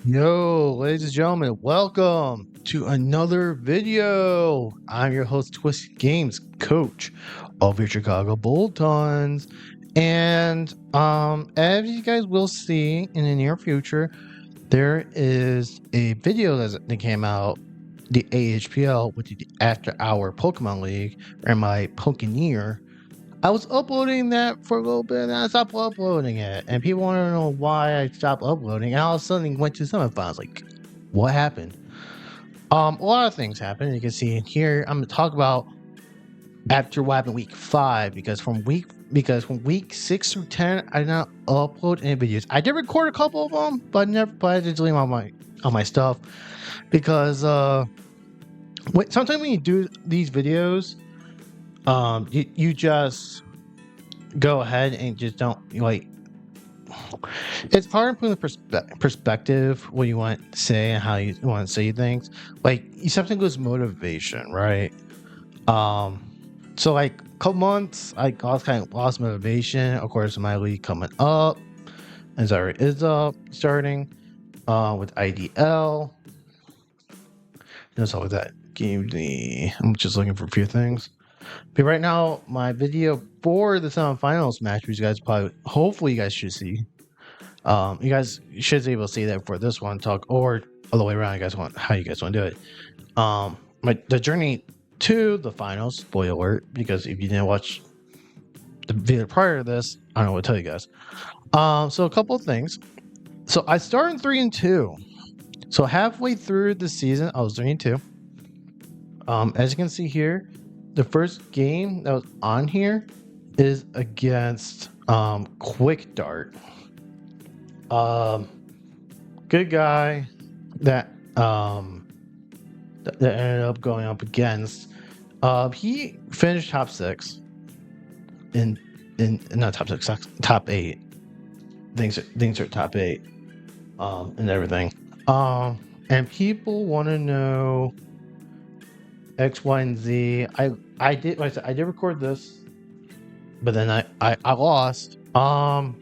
Yo, ladies and gentlemen, welcome to another video. I'm your host, Twisted Games, coach of your Chicago Bulls. And as you guys will see in the near future, there is a video that came out, the AHPL, which is the After Hour Pokemon League, or my Pokeneer. I was uploading that for a little bit and I stopped uploading it. And people want to know why I stopped uploading. And all of a sudden went to semifinals. Like, what happened? A lot of things happened. You can see here, I'm gonna talk about after what happened week 5, because from week 6 through 10, I did not upload any videos. I did record a couple of them, but I did delete all my stuff because sometimes when you do these videos, you just go ahead and just don't like. It's hard to put in perspective what you want to say and how you want to say things. Like, something goes motivation, right? Um, so like a couple months, I lost motivation. Of course, my league coming up, and sorry, is up starting with IDL and stuff like that. I'm just looking for a few things. But right now, my video for the semifinals match, which you guys hopefully you guys should see. You guys should be able to see that for this one talk, or all the way around. How you guys want to do it. The journey to the finals. Spoiler alert, because if you didn't watch the video prior to this, I don't know what to tell you guys. So a couple of things. So I started 3-2. So halfway through the season, I was 3-2. As you can see here, the first game that was on here is against Quick Dart. Good guy that that ended up going up against. He finished top 6 in not top 6, top 8. Things are top 8 and everything. And people want to know X, Y, and Z. I did, like I said, I did record this, but then I lost. I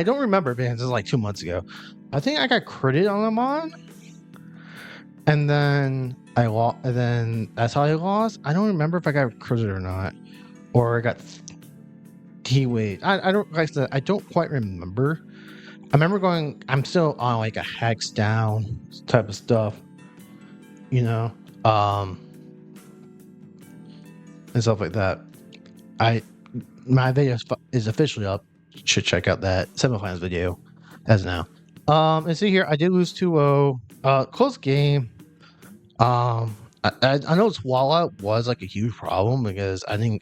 don't remember, man. This is like 2 months ago. I think I got critted on them on, and then I lost. And then that's how I lost. I don't remember if I got critted or not, or I got T-weight. I don't, like I said, I don't quite remember. I remember going. I'm still on like a hex down type of stuff, you know, and stuff like that. My video is officially up. Should check out that semifinals video as now. And see here, I did lose 2-0. Close game. I know Swallow was like a huge problem because I didn't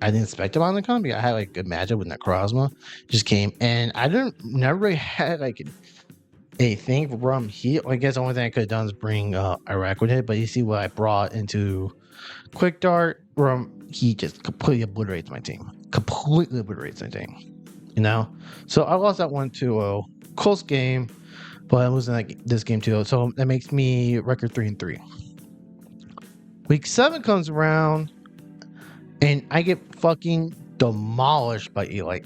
expect him on the come. I had like a good matchup with Necrozma. Just came, and I never really had like a thing from heat. I guess the only thing I could have done is bring Iraq with it. But you see what I brought into Quick Dart, he just completely obliterates my team. Completely obliterates my team. You know? So I lost that 1-2-0. Close game, but I'm losing this game 2-0. So that makes me record 3-3. Week 7 comes around, and I get fucking demolished by Eli.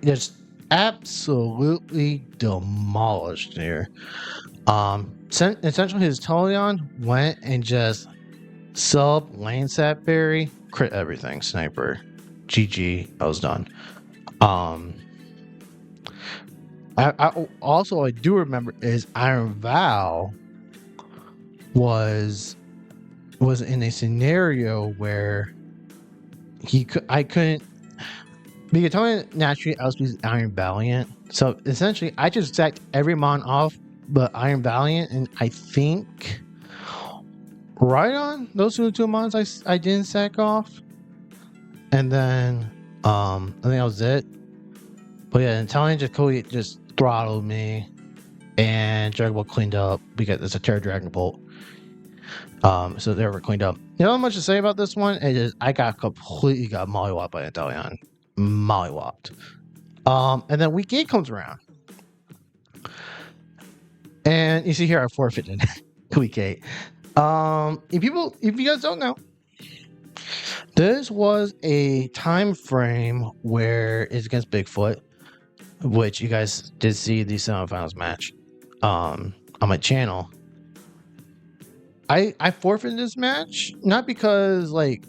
Just absolutely demolished here. Essentially his Tolion went and just sub lane sat berry, crit everything, sniper. GG, I was done. I do remember is Iron Val was in a scenario where I couldn't, because Tony naturally outspeeds Iron Valiant. So essentially I just sacked every mon off but Iron Valiant, and I think right on those two mons I didn't sack off. And then I think that was it. But yeah, Italian just throttled me, and Dragon Ball cleaned up because it's a Terra Dragon Bolt. So they were cleaned up. You know how much to say about this one? It is I got mollywopped by Italian. Mollywopped. And then week 8 comes around. And you see here I forfeited week 8. If you guys don't know, this was a time frame where it's against Bigfoot. which you guys did see the semifinals match on my channel. I forfeited this match, not because like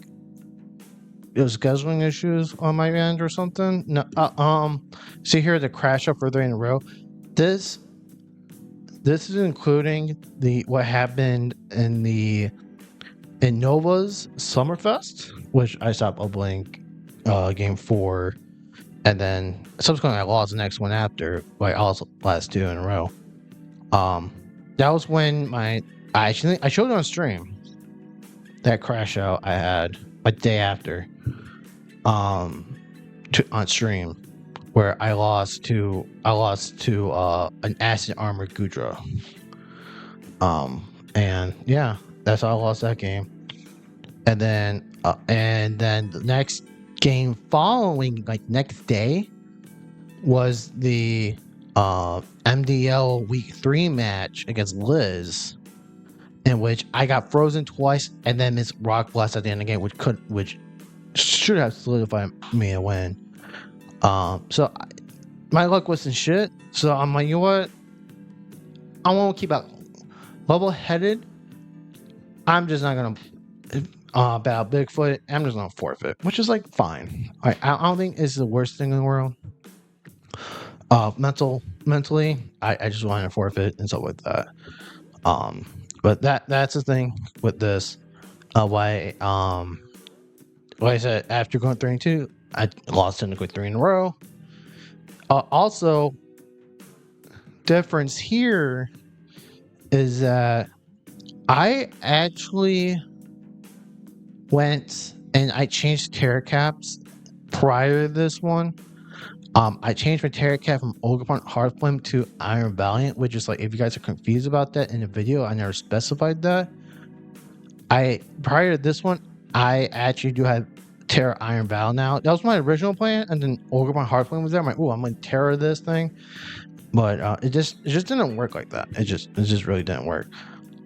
it was scheduling issues on my end or something. No, see here the crash up for 3 in a row. This is including the what happened in Nova's Summerfest, which I stopped uploading game 4, and then subsequently I lost the next one after. Like I lost the last 2 in a row. That was when I showed it on stream. That crash out I had a day after, on stream, where I lost to an acid armored Gudra. And yeah, that's how I lost that game. And then the next game following, like next day, was the MDL Week 3 match against Liz, in which I got frozen twice and then missed Rock Blast at the end of the game, which should have solidified me a win. So my luck wasn't shit. So I'm like, you know what? I want to keep out level-headed. I'm just not gonna battle Bigfoot. I'm just gonna forfeit, which is like fine. I don't think it's the worst thing in the world. Mentally, I just want to forfeit and stuff like that. But that's the thing with this. Why like I said, after going 3-2, I lost technically 3 in a row. Also, difference here is that I actually went and I changed Terra Caps prior to this one. I changed my Terra Cap from Ogre Hearthflame to Iron Valiant, which is like, if you guys are confused about that in the video, I never specified that. Prior to this one, I actually do have Terra Iron Val now. That was my original plan, and then Ogre Hearthflame was there. I'm like, oh, I'm gonna Terra this thing, but it just didn't work like that. It just really didn't work.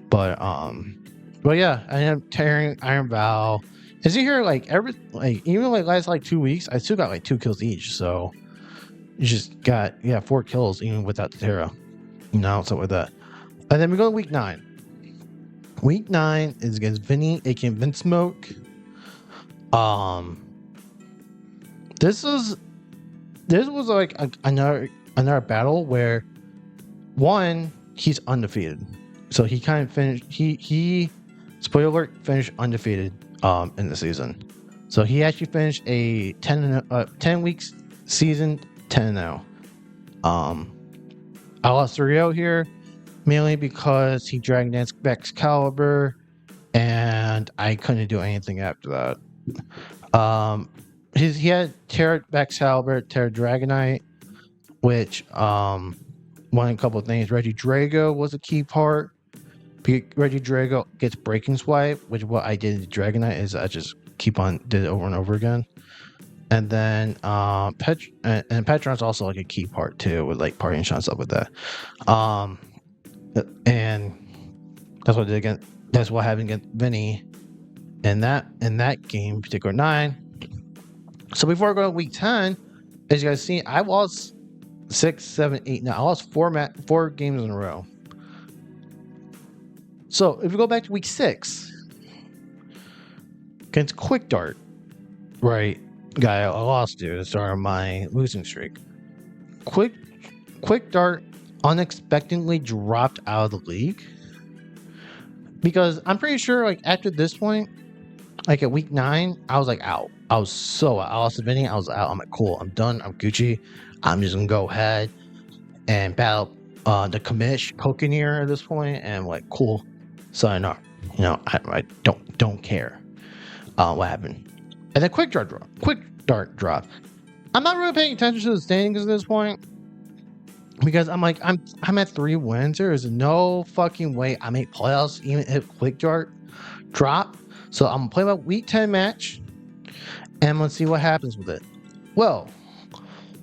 But yeah, I ended up tearing Iron Val. Is he here like even like last like 2 weeks? I still got like 2 kills each, so you just got 4 kills even without the Terra. So with that, and then we go to week 9. Week 9 is against Vinny, aka Vinsmoke. This was like another battle where one, he's undefeated, so he kind of finished. He spoiler alert, finished undefeated in the season. So he actually finished a 10 weeks season 10-0. I lost 3-0 here, mainly because he Dragon Dance Excalibur, and I couldn't do anything after that. He had Terra Excalibur, Terra Dragonite, which one a couple of things. Reggie Drago was a key part. Reggie Drago gets Breaking Swipe, which what I did to Dragonite is I just did it over and over again. And then Petron's also like a key part too, with like party and shot stuff with that. And that's what I did again. That's what happened against Vinny in that game, particular 9. So before I go to week 10, as you guys see, I lost 6, 7, 8. Now I lost 4 games in a row. So if we go back to week 6 against Quick Dart, right? Guy I lost to the start of my losing streak. Quick Dart unexpectedly dropped out of the league, because I'm pretty sure like after this point, like at week 9, I was like out. I was so out. I lost the Vinny. I was out. I'm like, cool. I'm done. I'm Gucci. I'm just gonna go ahead and battle the commish Pokeneer at this point, and I'm like, cool. Sayonara. I don't care what happened. And then Quick Dart drop. I'm not really paying attention to the standings at this point, because I'm like, I'm at 3 wins. There is no fucking way I make playoffs even if Quick Dart drop. So I'm gonna play my week 10 match, and I'm gonna see what happens with it. Well,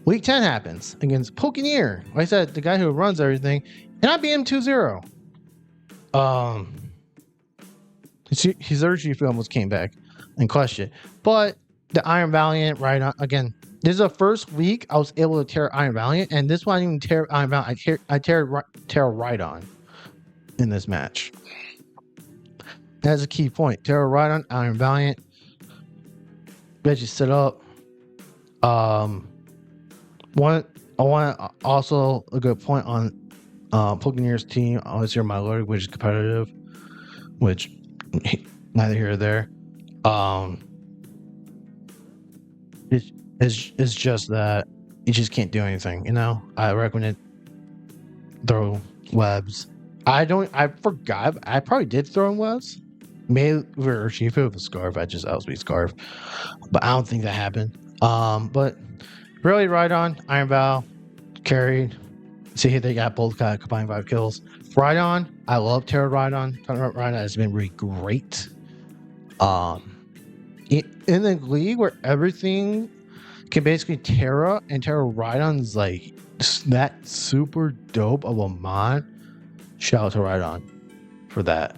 week 10 happens against Pokeneer. Like I said, the guy who runs everything, and I beat him 2-0. His Urgy almost came back and crushed it. But the Iron Valiant, right on, again, This is the first week I was able to tear Iron Valiant, and this one I didn't even tear Iron Valiant. I tear Rhydon in this match. That's a key point. Tear Rhydon, Iron Valiant. Bet you set up. One I want also a good point on Pokeneer's team. Always hear my Lord, which is competitive, which neither here or there. It's just that you just can't do anything. You know, I recommend throw webs. I forgot. I probably did throw in webs. Maybe for Urshifu with a scarf. I just outspeed scarf, but I don't think that happened. But really, Rhydon, Iron Val, carried. See, they got both combined 5 kills. Rhydon, I love Terra Rhydon. Rhydon has been really great. In the league where everything can basically Terra, and Terra Rhydon's like that super dope of a mod. Shout out to Rhydon for that.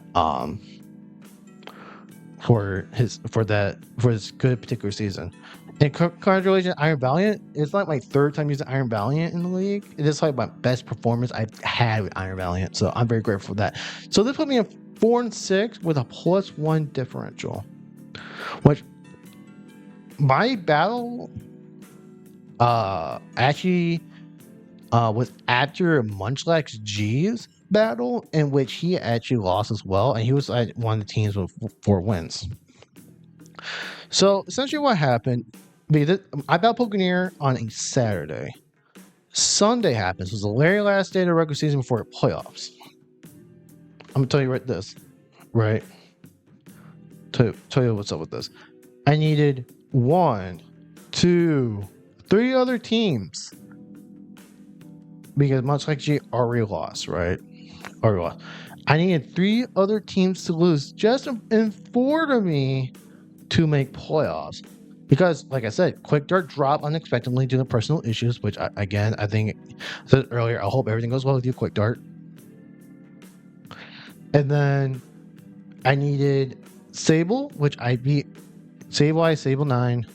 For his good particular season. And congratulations, Iron Valiant. It's like my 3rd time using Iron Valiant in the league. It is like my best performance I've had with Iron Valiant, so I'm very grateful for that. So this put me in 4-6 with a +1 differential. Which my battle actually was after Munchlax's G's battle, in which he actually lost as well, and he was like one of the teams with 4 wins. So essentially what happened, I battled Pokeneer on a Saturday. Sunday happens. It was the very last day of the regular season before the playoffs. I'm gonna tell you right. Tell you what's up with this. I needed 1, 2, 3 other teams, because much like G already lost, right? Already lost. I needed 3 other teams to lose just in 4 to me to make playoffs. Because, like I said, Quick Dart dropped unexpectedly due to personal issues, which, I think I said earlier, I hope everything goes well with you, Quick Dart. And then I needed Sable, which I beat. Sable 9.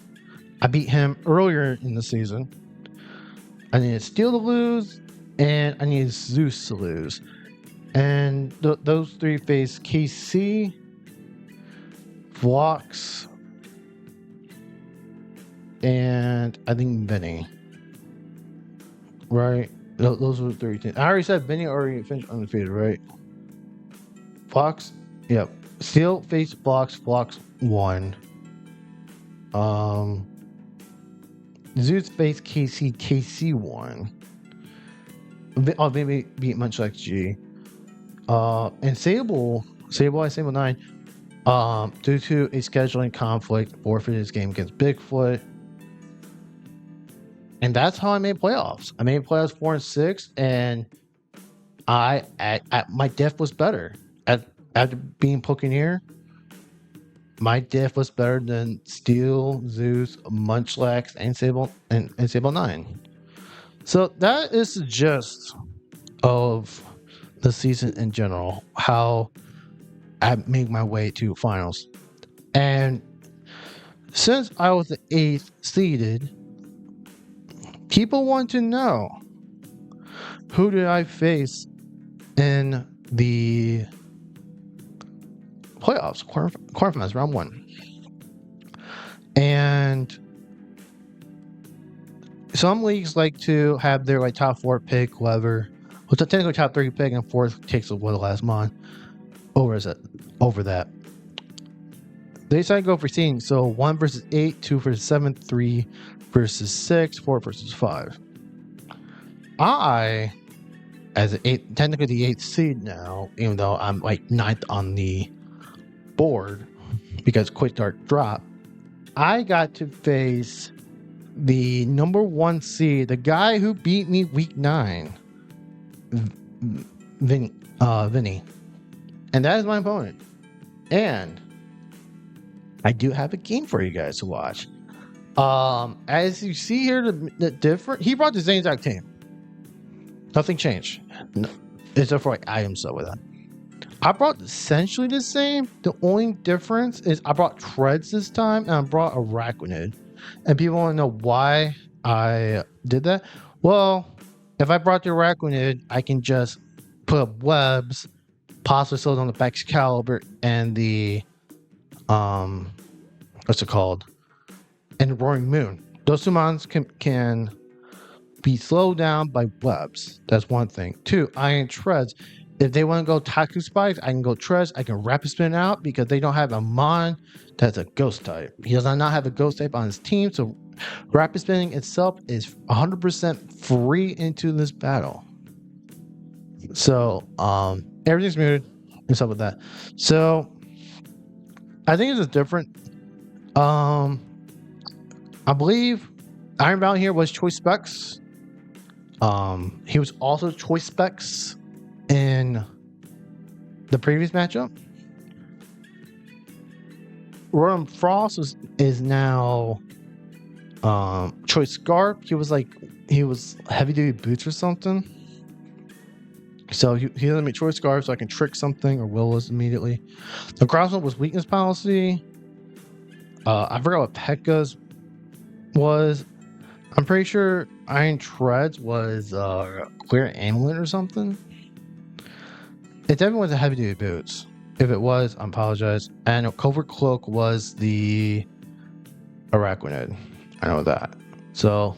I beat him earlier in the season. I needed Steel to lose, and I needed Zeus to lose. And those 3 faced KC, Vlox, and I think Vinny. Right? Those were the 3 teams. I already said Vinny already finished undefeated, right? Vlox? Yep. Steel faced Vlox won. Zeus faced KC won. Maybe beat Munchlax G. And Sable 9, due to a scheduling conflict, forfeited his game against Bigfoot. And that's how I made playoffs. I made playoffs 4-6, and my diff was better. After being Pokeneer, my diff was better than Steel, Zeus, Munchlax, and Sable 9. So that is the gist of the season in general, how I made my way to finals. And since I was the 8th seeded, people want to know, who did I face in the playoffs, quarterfinals, round 1. And some leagues like to have their like top 4 pick, whoever, well, technically top 3 pick, and 4th takes the last month over that. They decided to go for seeding, so 1 versus 8, 2 versus 7, 3 versus 6, 4 versus 5. I, as technically the 8th seed now, even though I'm like 9th on the board because Quick Dart dropped, I got to face the number 1 seed, the guy who beat me week 9, Vinny. And that is my opponent. And I do have a game for you guys to watch. As you see here, the different, he brought the same exact team. Nothing changed. No, except for like items with that. I brought essentially the same. The only difference is I brought Treads this time, and I brought Arachnid. And people want to know why I did that. Well, if I brought the Araquanid, I can just put up webs, possibly sold on the Excalibur and the what's it called? And the Roaring Moon. Those two mons can be slowed down by webs. That's one thing. Two, Iron Treads. If they want to go Taku Spikes, I can go Treads. I can Rapid Spin out because they don't have a mon that's a Ghost type. He does not have a Ghost type on his team, so Rapid Spinning itself is 100% free into this battle. So everything's muted and stuff with that. So I think it's different. I believe Iron Bound here was Choice Specs. He was also Choice Specs in the previous matchup. Royal Frost is now Choice Scarf. He was heavy duty boots or something. So he doesn't make Choice Scarf, so I can trick something or Willis immediately. The crossbow was Weakness Policy. I forgot what Pekka's was. I'm pretty sure Iron Treads was Clear Amulet or something. It definitely was a heavy duty boots. If it was, I apologize. And Covert Cloak was the Araquanid. I know that. So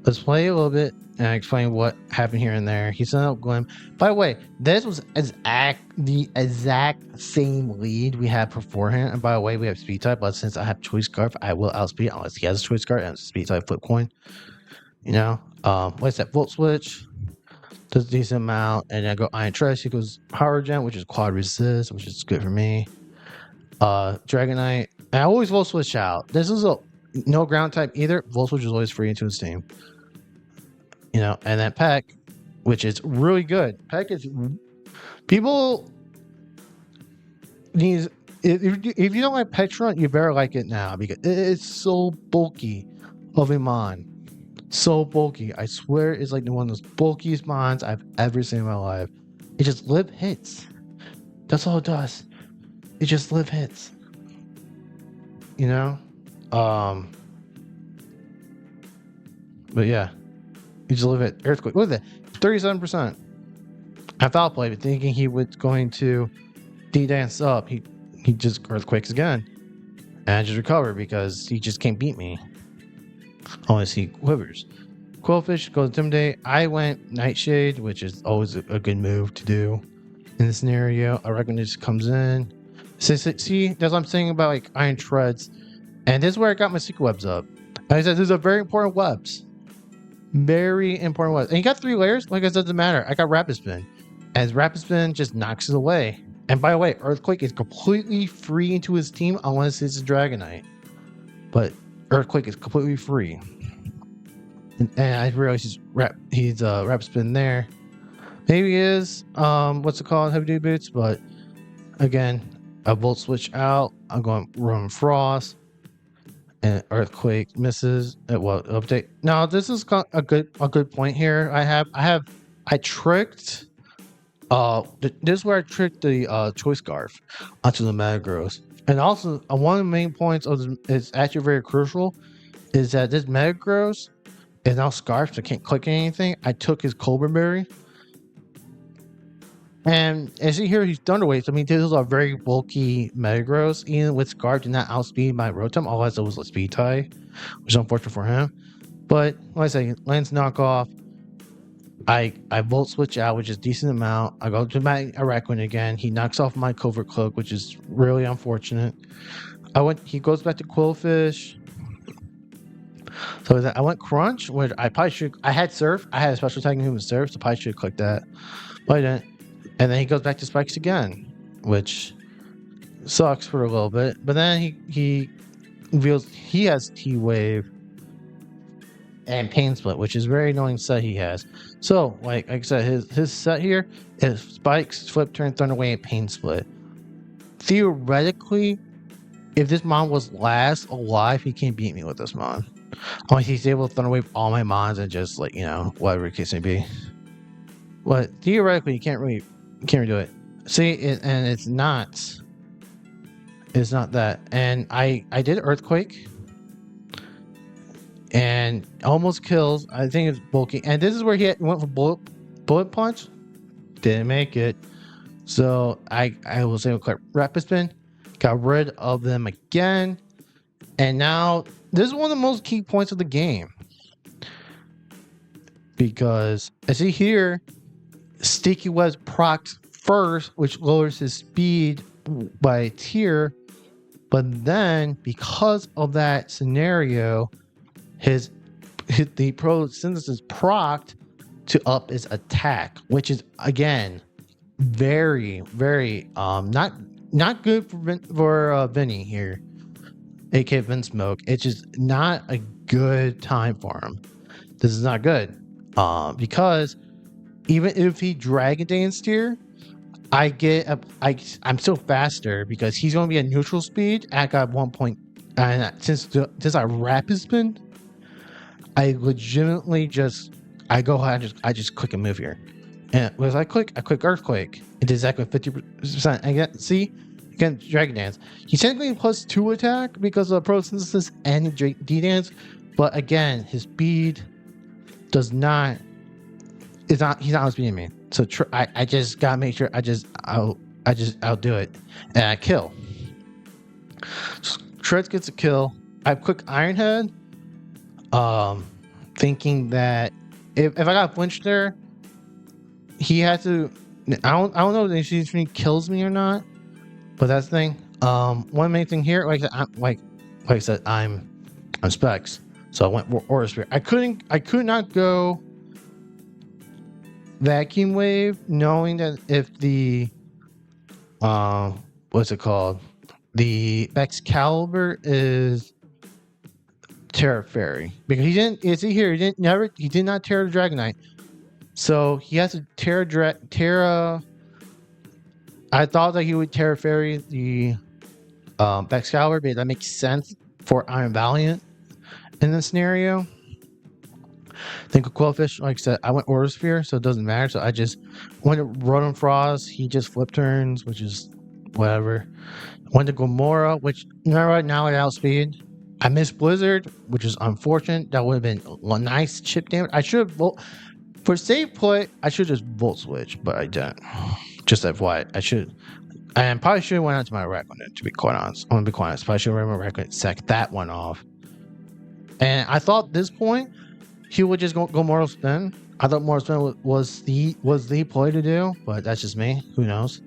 let's play a little bit and explain what happened here and there. He sent out Glim. By the way, this was the exact same lead we had beforehand. And by the way, we have Speed type, but since I have Choice Scarf, I will outspeed unless he has a Choice Scarf and Speed type flip coin. You know, what's that? Volt Switch does a decent amount, and then I go Iron Treads. He goes Power Gen, which is Quad Resist, which is good for me. Dragonite. And I always Volt Switch out. This is a no ground type either. Volt Switch is always free into his team. You know, and then Peck, which is really good. Peck is people needs if you don't like Petron, you better like it now because it's so bulky of a mon. So bulky. I swear it's like one of those bulkiest mons I've ever seen in my life. It just live hits. That's all it does. It just live hits. You know? But yeah. You just live it. Earthquake. Look at that. 37%. I foul played it thinking he was going to D-dance up. He just Earthquakes again. And I just recover because he just can't beat me. Unless he quivers. Quillfish goes Intimidate. I went Nightshade, which is always a good move to do in this scenario. I reckon it just comes in. See, that's what I'm saying about like Iron Treads. And this is where I got my secret webs up. And I said, these are very important webs. Very important webs. And you got 3 layers. Like it doesn't matter. I got Rapid Spin. As Rapid Spin just knocks it away. And by the way, Earthquake is completely free into his team unless it's a Dragonite. But Earthquake is completely free. And I realize he's Rapid Spin there. Maybe he is what's it called? Heavy duty boots, but again, a Volt Switch out. I'm going Room Frost. And Earthquake misses. Well, update. Now this is a good point here. I tricked this is where I tricked the Choice Scarf onto the Metagross. And also one of the main points of this is actually very crucial is that this Metagross is now Scarf, so I can't click anything. I took his Cobra Berry. And as you hear, he's Thunderwave. So I mean, this is a very bulky Metagross. Even with Scarf, did not outspeed my Rotom. Otherwise, it was a speed tie, which is unfortunate for him. But like I say, lands knockoff. I Volt Switch out, which is a decent amount. I go to my Araquanid again. He knocks off my Covert Cloak, which is really unfortunate. He goes back to Quillfish. So I went Crunch, which I probably should. I had Surf. I had a special tag in with Surf, so I probably should have clicked that. But I didn't. And then he goes back to Spikes again, which sucks for a little bit. But then he reveals he has T-Wave and Pain Split, which is a very annoying set he has. So, like I said, his set here is Spikes, Flip Turn, Thunder Wave, and Pain Split. Theoretically, if this mon was last alive, he can't beat me with this mon. Unless he's able to Thunder Wave all my mons and just like, you know, whatever the case may be. But theoretically, you can't really do it. See, and it's not that. And I did Earthquake. and almost kills. I think it's bulky, and this is where he went for bullet punch. Didn't make it. So I was able to click rapid spin, got rid of them again, and now this is one of the most key points of the game, because as you see here, Sticky Web's procs first, which lowers his speed by a tier, but then because of that scenario, the photosynthesis procced to up his attack, which is again very not good for Vinny here, aka Vince Smoke. It's just not a good time for him. This is not good, because even if he Dragon Dance here, I'm still faster because he's going to be at neutral speed. I got 1 point, and since I rapid spin, I legitimately I go ahead I just click and move here. And as I click Earthquake. It does exactly 50%. Again, Dragon Dance. He's technically +2 attack because of photosynthesis and D-Dance, but again, his speed he's not outspeeding me. So I just gotta make sure I'll do it, and I kill. Shreds gets a kill. I quick Iron Head, thinking that if I got flinched there, he had to. I don't know if he kills me or not, but that's the thing. One main thing here, like I said, I'm Specs, so I went Aura Sphere. I could not go Vacuum Wave, knowing that if the what's it called, the Excalibur is Terra Fairy, because he didn't. You see here, he did not Terra the Dragonite. So he has to Terra. I thought that he would Terra Fairy the Excalibur, but that makes sense for Iron Valiant in this scenario. I think of Quillfish, like I said, I went Aura Sphere, so it doesn't matter. So I just went to Rotom Frost. He just flip turns, which is whatever. Went to Gomora, which right now I outspeed. I missed Blizzard, which is unfortunate. That would have been a nice chip damage. I should have for save play, I should just Volt Switch, but I didn't. Just FYI, I should. And probably should have went out to my Racklet, to be quite honest. I'm going to be quite honest. Probably should have went my Racklet, sack that one off. And I thought at this point, he would just go Mortal Spin. I thought Mortal Spin was the play to do, but that's just me. Who knows?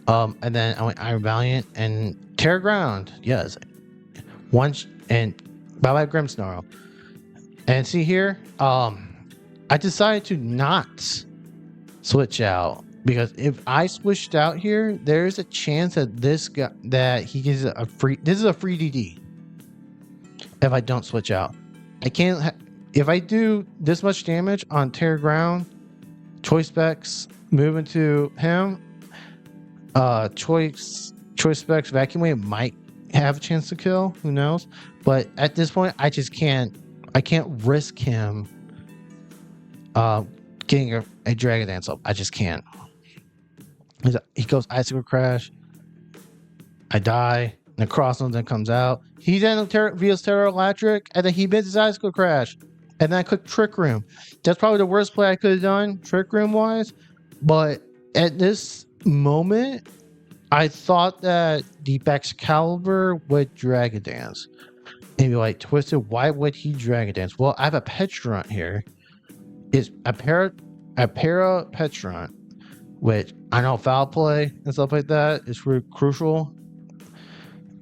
And then I went Iron Valiant and Terra Ground. Yes. Once, and bye-bye Grimmsnarl. And see here, I decided to not switch out, because if I switched out here, there's a chance that he gets a free. This is a free DD. If I don't switch out, I can't. If I do this much damage on Terra Ground, Choice Specs move into him. Choice Specs Vacuum Wave might have a chance to kill. Who knows? But at this point, I just can't. I can't risk him getting a Dragon Dance up. I just can't. He goes Icicle Crash. I die. And the Crossland then comes out. He then reveals Terra Electric, and then he misses Icicle Crash. And then I click Trick Room. That's probably the worst play I could have done, Trick Room wise. But at this moment, I thought that the Excalibur would Dragon Dance. And be like, Twisted, why would he Dragon Dance? Well, I have a Petrunt here. It's a para Petrunt, which I know foul play and stuff like that is really crucial.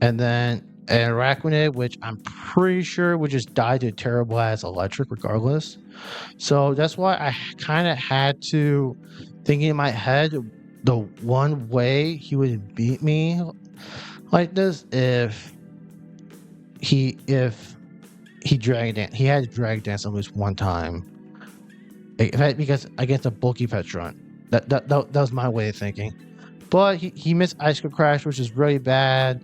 And then an Araquanid, which I'm pretty sure would just die to Terrablast Electric regardless. So that's why I kind of had to, thinking in my head, the one way he would beat me like this if he Dragon Dance. He had to Dragon Dance at least one time. Because against a bulky Petrunt. That was my way of thinking. But he missed Icicle Crash, which is really bad.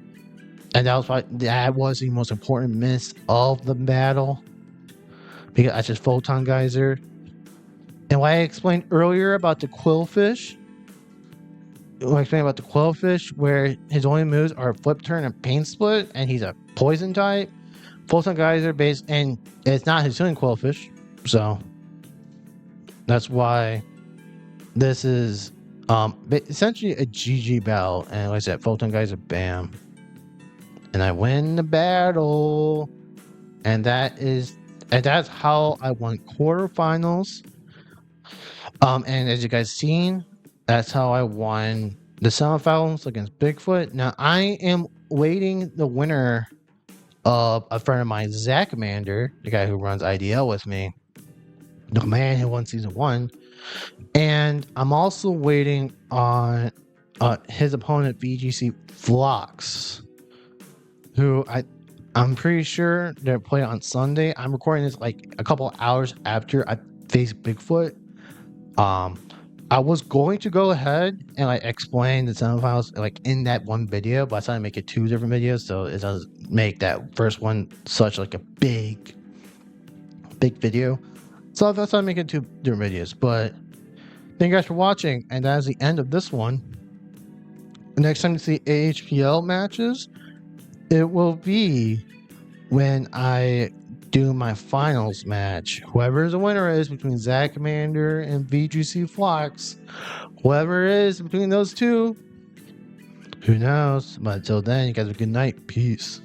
And that was the most important miss of the battle, because I just Photon Geyser. And what I explained earlier about the Quillfish, where his only moves are Flip Turn and Pain Split, and he's a poison type. Photon Geyser based, and it's not Hisuian Quillfish, so that's why this is essentially a GG battle. And like I said, Photon Geyser, bam, and I win the battle, and that's how I won quarterfinals. And as you guys seen, that's how I won the semifinals against Bigfoot. Now I am waiting the winner of a friend of mine, Zach Mander, the guy who runs IDL with me, the man who won season 1, and I'm also waiting on his opponent, VGC Flocks, who I'm pretty sure they're playing on Sunday. I'm recording this like a couple hours after I faced Bigfoot. I was going to go ahead and like explain the semifinals like in that one video, but I decided to make it 2 different videos, so it doesn't make that first one such like a big video. So that's why I make it 2 different videos. But thank you guys for watching, and that is the end of this one. Next time you see AHPL matches, it will be when I do my finals match. Whoever the winner is between Zach Commander and VGC Flocks, whoever it is between those two, who knows? But until then, you guys have a good night. Peace.